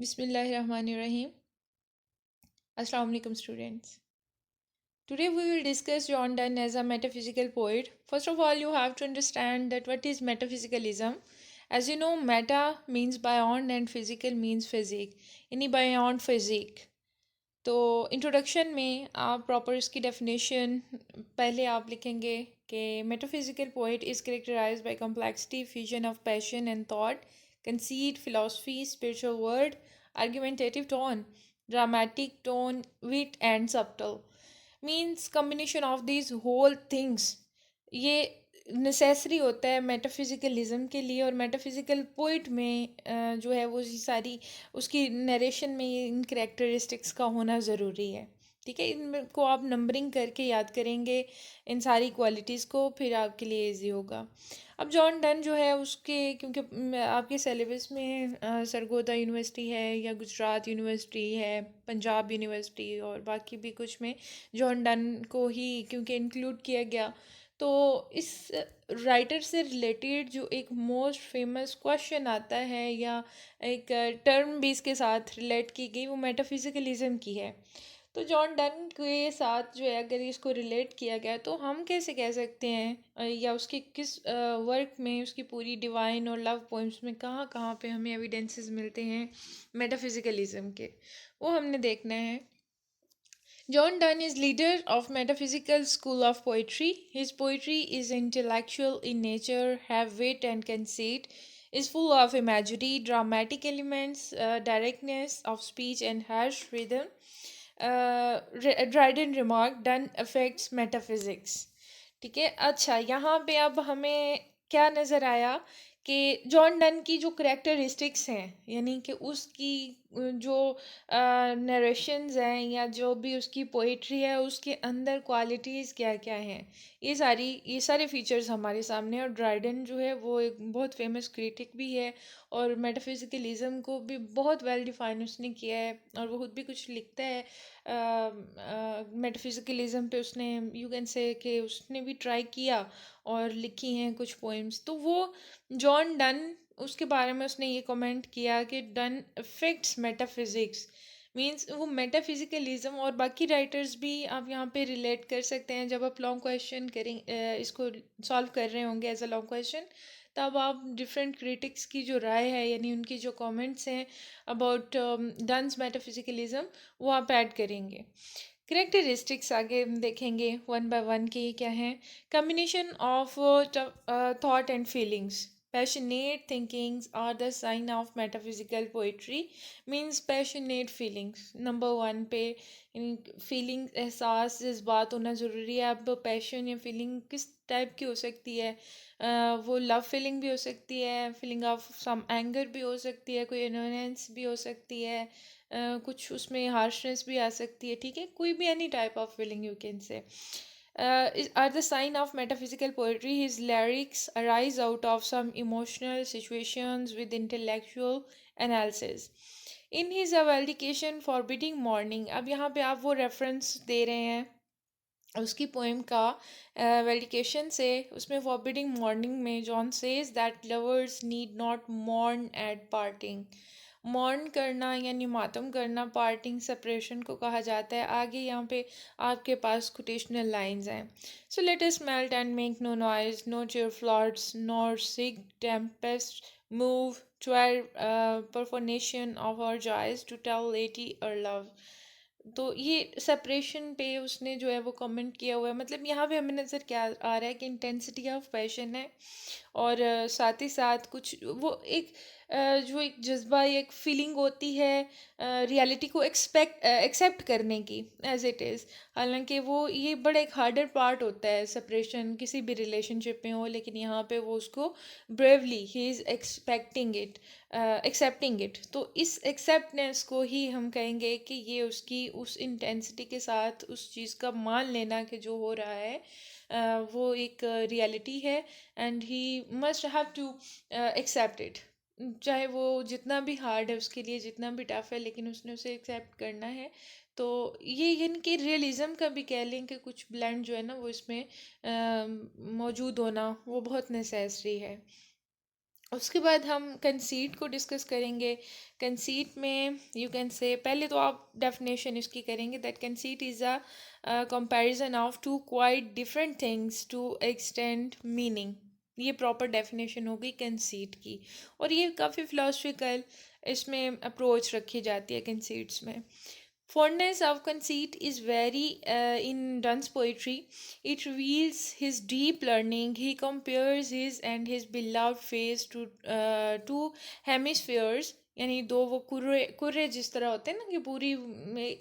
Bismillahirrahmanirrahim. Assalamu alaikum students. Today we will discuss John Donne as a metaphysical poet. First of all, you have to understand that what is metaphysicalism. As you know, meta means beyond and physical means physique. यानी beyond physique. तो introduction में आप proper इसकी definition पहले आप लिखेंगे कि metaphysical poet is characterised by complexity fusion of passion and thought conceit philosophy spiritual word argumentative tone dramatic tone wit and subtle means combination of these whole things ये necessary होता है मेटाफिजिकलिज्म के लिए और मेटाफिजिकल पोइट में जो है वो सारी उसकी नरेशन में ये इन करेक्टरिस्टिक्स का होना ज़रूरी है। ठीक है, इनको आप नंबरिंग करके याद करेंगे इन सारी क्वालिटीज़ को, फिर आपके लिए इजी होगा। अब जॉन डन जो है उसके क्योंकि आपके सिलेबस में सरगोदा यूनिवर्सिटी है या गुजरात यूनिवर्सिटी है, पंजाब यूनिवर्सिटी और बाकी भी कुछ में जॉन डन को ही क्योंकि इंक्लूड किया गया, तो इस राइटर से रिलेटेड जो एक मोस्ट फेमस क्वेश्चन आता है या एक टर्म भी इसके साथ रिलेट की गई वो मेटाफिजिकलिज्म की है। तो जॉन डन के साथ जो है अगर इसको रिलेट किया गया तो हम कैसे कह सकते हैं या उसके किस वर्क में उसकी पूरी डिवाइन और लव पोइम्स में कहाँ कहाँ पे हमें एविडेंसेस मिलते हैं मेटाफिजिकलिज्म के, वो हमने देखना है। John Donne is leader of metaphysical school of poetry. His poetry is intellectual in nature, have wit and conceit, is full of imagery, dramatic elements, directness of speech and harsh rhythm. Dryden remark, Donne affects metaphysics. ठीक है, अच्छा यहाँ पे अब हमें क्या नज़र आया कि जॉन डन की जो करेक्टरिस्टिक्स हैं यानी कि उसकी जो नरेशंस हैं या जो भी उसकी पोइट्री है उसके अंदर क्वालिटीज़ क्या क्या हैं, ये सारे फीचर्स हमारे सामने हैं। और ड्राइडन जो है वो एक बहुत फेमस क्रिटिक भी है और मेटाफिजिकलिज्म को भी बहुत वेल डिफाइन उसने किया है और वो खुद भी कुछ लिखता है मेटाफिजिकलिज्म पे। उसने यू कैन से कि उसने भी ट्राई किया और लिखी हैं कुछ पोइम्स। तो वो जॉन डन उसके बारे में उसने ये कमेंट किया कि डन अफेक्ट्स मेटाफिजिक्स मीन्स वो मेटाफिजिकलिज्म और बाकी राइटर्स भी आप यहाँ पे रिलेट कर सकते हैं। जब आप लॉन्ग क्वेश्चन करें इसको सॉल्व कर रहे होंगे एज अ लॉन्ग क्वेश्चन, तब आप डिफरेंट क्रिटिक्स की जो राय है यानी उनकी जो कमेंट्स हैं अबाउट डन्स मेटाफिजिकलिज्म वो आप ऐड करेंगे। करेक्टरिस्टिक्स आगे हम देखेंगे वन बाय वन की क्या है। Combination of thought and feelings, passionate thinkings are the sign of metaphysical poetry means passionate feelings number one पे। फीलिंग एहसास जज्बात होना ज़रूरी है। अब पैशन या फीलिंग किस टाइप की हो सकती है, वो लव फीलिंग भी हो सकती है, फीलिंग ऑफ सम एंगर भी हो सकती है, कोई इनोनेंस भी हो सकती है, कुछ उसमें हार्शनेस भी आ सकती है। ठीक है, कोई भी any type of feeling you can say are the sign of metaphysical poetry. His lyrics arise out of some emotional situations with intellectual analysis. In his Valdication Forbidding Morning, अब यहाँ पे आप वो रेफरेंस दे रहे हैं उसकी पोएम का valediction से। उसमें फॉरबिडिंग मॉर्निंग में John says that lovers need not mourn at parting. Mourn करना यानी मातम करना पार्टिंग सेपरेशन को कहा जाता है। आगे यहाँ पे आपके पास कोटेशनल लाइंस हैं। So let us melt and make no noise, no tear floods nor sigh tempests move to profanation of our joys to tell laity our love. तो ये सेपरेशन पे उसने जो है वो कमेंट किया हुआ है। मतलब यहाँ पे हमें नज़र क्या आ रहा है कि इंटेंसिटी ऑफ पैशन है और साथ ही साथ कुछ वो एक जो एक जज्बा एक फीलिंग होती है रियलिटी को एक्सेप्ट करने की एज इट इज़। हालांकि वो ये बड़ा एक हार्डर पार्ट होता है सेपरेशन किसी भी रिलेशनशिप में हो, लेकिन यहाँ पे वो उसको bravely he is expecting it accepting it. तो इस एक्सेप्टनेस को ही हम कहेंगे कि ये उसकी उस इंटेंसिटी के साथ उस चीज़ का मान लेना कि जो हो रहा है वो एक रियलिटी है and he must have to accept it. चाहे वो जितना भी हार्ड है उसके लिए, जितना भी टफ है, लेकिन उसने उसे एक्सेप्ट करना है। तो ये इनके रियलिज़म का भी कह लें कि कुछ ब्लेंड जो है ना वो इसमें मौजूद होना वो बहुत नेसेसरी है। उसके बाद हम कंसीट को डिस्कस करेंगे। कंसीट में यू कैन से, पहले तो आप डेफिनेशन इसकी करेंगे that conceit is a comparison of two quite different things to extend meaning. ये प्रॉपर डेफिनेशन होगी कंसीट की, और ये काफ़ी फिलोसफिकल इसमें अप्रोच रखी जाती है कंसीट्स में। Fondness of conceit is very in Donne's poetry. It reveals his deep learning. He compares his and his beloved face to two hemispheres. यानी दो वो कुर्रे कुर्रे जिस तरह होते हैं ना, कि पूरी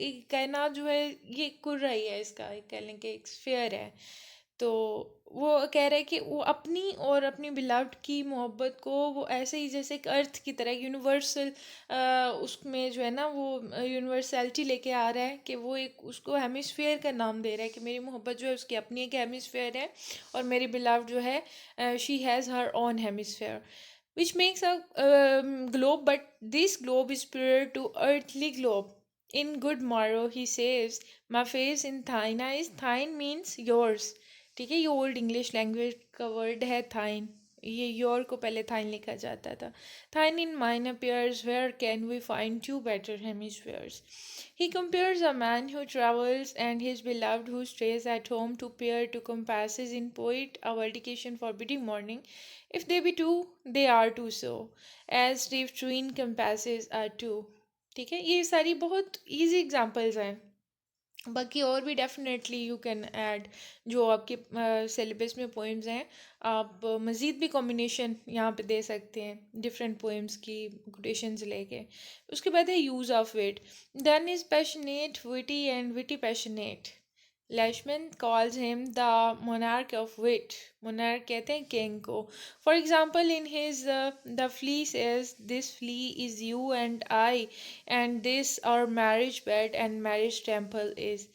एक कायनात जो है ये कुर्रा ही है, इसका एक कह लें कि एक स्फीयर है। तो वो कह रहे हैं कि वो अपनी और अपनी बिलव्ड की मोहब्बत को वो ऐसे ही जैसे एक अर्थ की तरह यूनिवर्सल, उसमें जो है ना वो यूनिवर्सैलिटी लेके आ रहा है कि वो एक उसको हेमिस्फीयर का नाम दे रहा है कि मेरी मोहब्बत जो है उसकी अपनी एक हेमिस्फीयर है, और मेरी बिलव्ड जो है she has her own hemisphere which makes a globe, but this globe is superior to earthly globe. In Good Morrow, he says, "My face in thine eyes." Thine means yours. ठीक है, ये old English language का word है थाइन। ये your को पहले थाइन लिखा जाता था। Thine in mine appears, where can we find two better hemispheres. He compares a man who travels and his beloved who stays at home to pair to compasses in poet our education forbidding morning. If they be two, they are two so, as if twin compasses are two. ठीक है, ये सारी बहुत easy examples हैं। बाकी और भी definitely you can add, जो आपके सिलेबस में पोएम्स हैं, आप मज़ीद भी कॉम्बिनेशन यहाँ पे दे सकते हैं डिफरेंट पोएम्स की कोटेशंस लेके। उसके बाद है use of wit. Donne is passionate witty and witty passionate. Leishman calls him the monarch of wit. Monarch कहते हैं king को. For example, in his The Flea says, "This flea is you and I, and this our marriage bed and marriage temple is."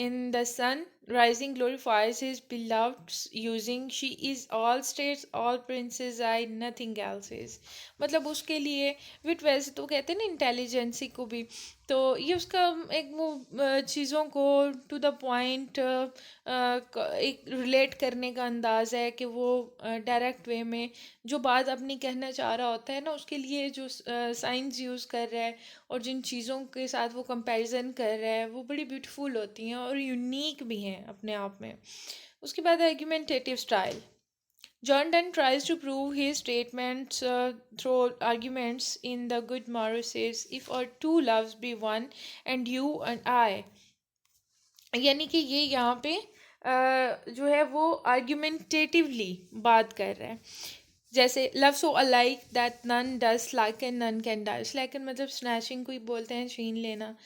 In The Sun, Rising glorifies his beloved using, "She is all states, all princes, I, nothing else is." मतलब उसके लिए विट, वैसे तो कहते हैं ना intelligence को भी, तो ये उसका एक वो चीज़ों को टू द पॉइंट एक रिलेट करने का अंदाज़ है कि वो डायरेक्ट वे में जो बात अपनी कहना चाह रहा होता है ना, उसके लिए जो साइंस यूज़ कर रहा है और जिन चीज़ों के साथ वो कंपैरिजन कर रहा है वो बड़ी ब्यूटीफुल होती हैं और यूनिक भी हैं अपने आप में। उसके बाद argumentative style. John Donne tries to prove his statements through arguments. In The Good Morrow says, "If our two loves be one, and you and I." यानी कि ये यहाँ पे जो है वो आर्ग्यूमेंटेटिवली बात कर रहा है। जैसे love so alike that none does like and none can does like, मतलब स्नैचिंग को ही बोलते हैं छीन लेना।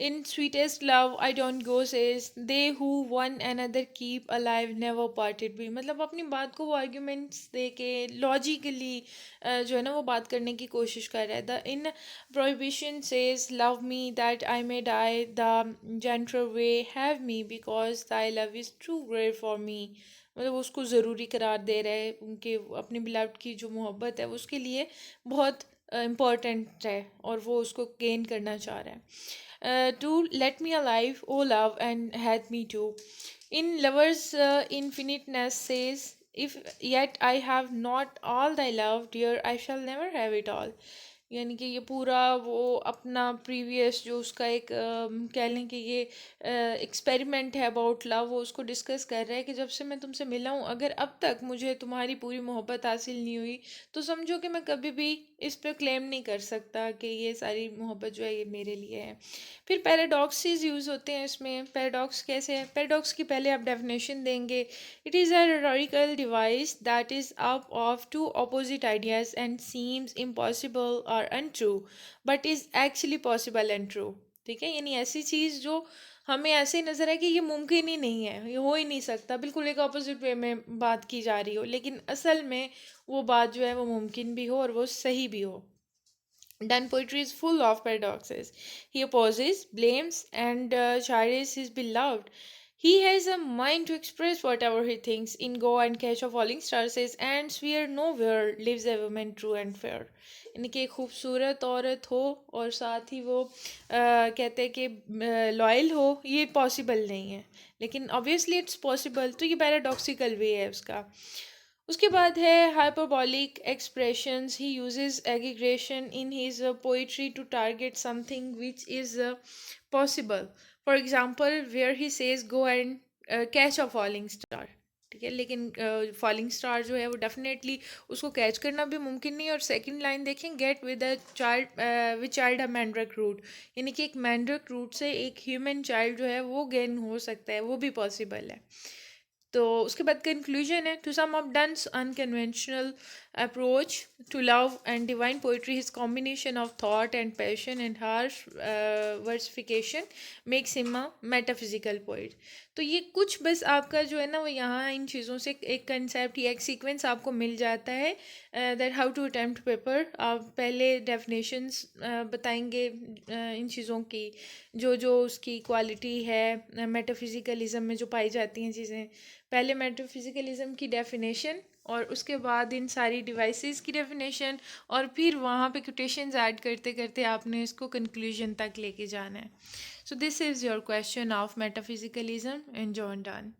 In sweetest love I don't go says, "They who one another keep alive never parted be." मतलब अपनी बात को वो आर्ग्यूमेंट्स दे के लॉजिकली जो है ना वो बात करने की कोशिश कर रहा है। The in prohibition says, "Love me that I may die the gentler way, have me because thy love is too great for me." मतलब उसको ज़रूरी करार दे रहा है, उनके अपने बिलव्ड की जो मोहब्बत है उसके लिए बहुत इम्पॉर्टेंट है और वो उसको गेन करना चाह रहा है। To let me alive, O love, and had me too. In Lover's Infiniteness says, "If yet I have not all thy love, dear, I shall never have it all." यानी कि ये पूरा वो अपना प्रीवियस जो उसका एक कह लें कि ये एक्सपेरिमेंट है अबाउट लव, वो उसको डिस्कस कर रहा है कि जब से मैं तुमसे मिला हूँ, अगर अब तक मुझे तुम्हारी पूरी मोहब्बत हासिल नहीं हुई तो समझो कि मैं कभी भी इस पे क्लेम नहीं कर सकता कि ये सारी मोहब्बत जो है ये मेरे लिए है। फिर पैराडॉक्सेस यूज़ होते हैं इसमें। पैराडॉक्स कैसे है? पैराडॉक्स की पहले आप डेफिनेशन देंगे। It is a rhetorical device that is up of two opposite ideas and seems impossible or untrue but is actually possible and true। ठीक है, यानी ऐसी चीज़ जो हमें ऐसे नज़र है कि ये मुमकिन ही नहीं है, ये हो ही नहीं सकता, बिल्कुल एक अपोजिट वे में बात की जा रही हो, लेकिन असल में वो बात जो है वो मुमकिन भी हो और वो सही भी हो। Donne poetry is full of paradoxes. He opposes, blames, and chides his beloved. He has a mind to express whatever he thinks. In Go and Catch a Falling Star says, "And where nowhere lives a woman true and fair." यानी कि एक खूबसूरत औरत हो और साथ ही वो कहते हैं कि लॉयल हो, ये पॉसिबल नहीं है, लेकिन ऑब्वियसली इट्स पॉसिबल। तो ये पैराडॉक्सिकल वे है उसका। उसके बाद है hyperbolic expressions. He uses exaggeration in his poetry to target something which is possible. For example, where he says go and catch a falling star. ठीक है, लेकिन फॉलिंग स्टार जो है वो डेफिनेटली उसको कैच करना भी मुमकिन नहीं है। और सेकंड लाइन देखें, get with a child with child a mandrake root, यानी कि एक मैंड्रक रूट से एक ह्यूमन चाइल्ड जो है वो गेन हो सकता है, वो भी पॉसिबल है। तो उसके बाद कंक्लूजन है, to sum up Donne's unconventional approach to love and divine poetry, his combination of thought and passion and harsh versification makes him a metaphysical poet. तो ये कुछ बस आपका जो है ना वो यहाँ इन चीज़ों से एक कंसेप्ट या एक सीक्वेंस आपको मिल जाता है। That how to attempt paper, आप पहले डेफिनेशंस बताएंगे इन चीज़ों की, जो जो उसकी क्वालिटी है मेटाफिजिकलिज्म में जो पाई जाती हैं चीज़ें। पहले मेटाफिजिकलिज्म की डेफिनेशन, और उसके बाद इन सारी डिवाइसेस की डेफिनेशन, और फिर वहाँ पे कोटेशंस ऐड करते करते आपने इसको कंक्लूजन तक लेके जाना है। So this is your question of metaphysicalism in John done.